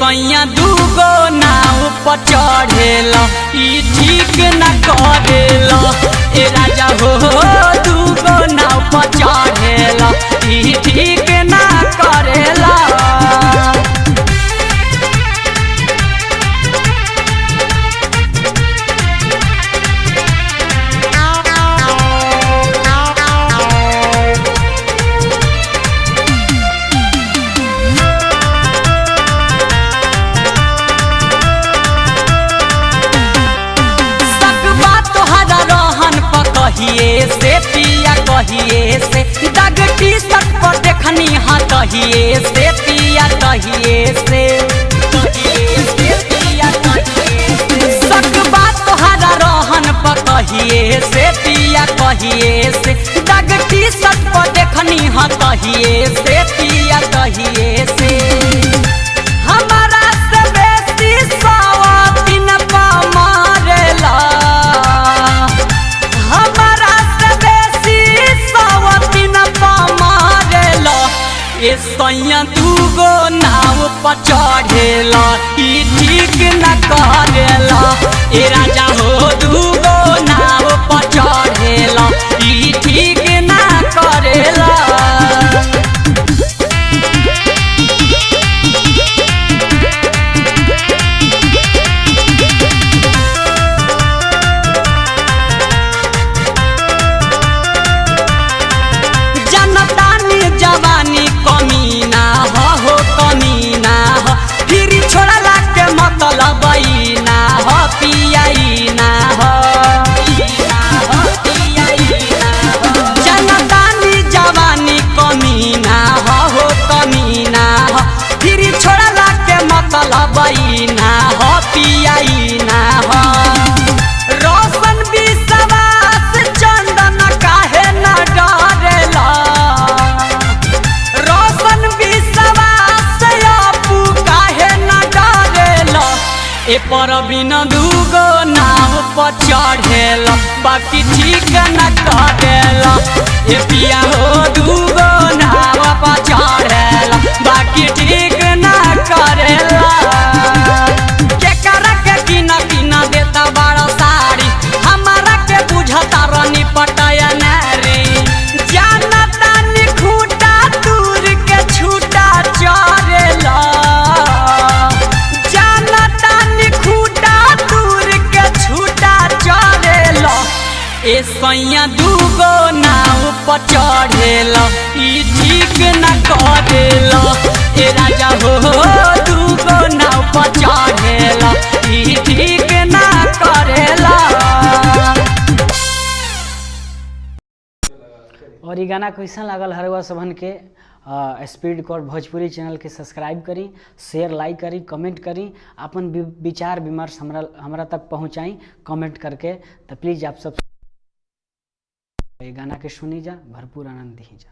सैया दूगो नाव पर चढ़ेला ई ठीक न करेला। ए राजा हो दूगो नाव पर चढ़ेला ई ठीक न करेला। कहिए से पिया कहिए से दाग टी शर्ट पर देखनी हाँ कहिए से पिया कहिए से पिया कहिए से सक बात तोहरा रहन पर कहिए से पिया कहिए से दाग टी शर्ट पर देखनी हाँ कहिए से पिया कहिए से। हमारा से बेसी सवातीन पा मारेला ए सैया दूगो नाव पर चढ़ेला ई ठीक न करेला। ए राजा हो दूगो नाव पर चढ़ेला ई ठीक न करेला। जनतानी जवानी कमीना हो कमीना हो फिर छोड़ला के मतलब ना हो पियाईना हो जनतानी जवानी कमीना हो कमीना हो फिर छोड़ला के मतलब ना हो पियाईना हो। रोशन विश्वास चंदन काहे न डरेला ए पर बिना दूगो नाव पर चढ़ेला बाकी ठीक न करेला। ए पिया हो दूगो नाव पर चढ़ेला बाकी ठीक न करेला। केकरा के किना किना देता बड़ा साड़ी हमारा के बुझता रानी पटाया नारी जानता नि खूटा दूर के छूटा चढ़ेला ए सैया दूगो नाव पर चढ़ेला ई ठीक न करेला। ए राजा हो दूगो नाव पर चढ़ेला ई ठीक न करेला। और ये गाना कैसा लागल हरवा सबन के स्पीड कोड भोजपुरी चैनल के सब्सक्राइब करी, शेयर लाइक करी, कमेंट करी, अपन विचार विमर्श हमरा तक पहुँचाई कमेंट करके। तो प्लीज़ आप सब ये गाना के सुनी जा, भरपूर आनंद दी जा।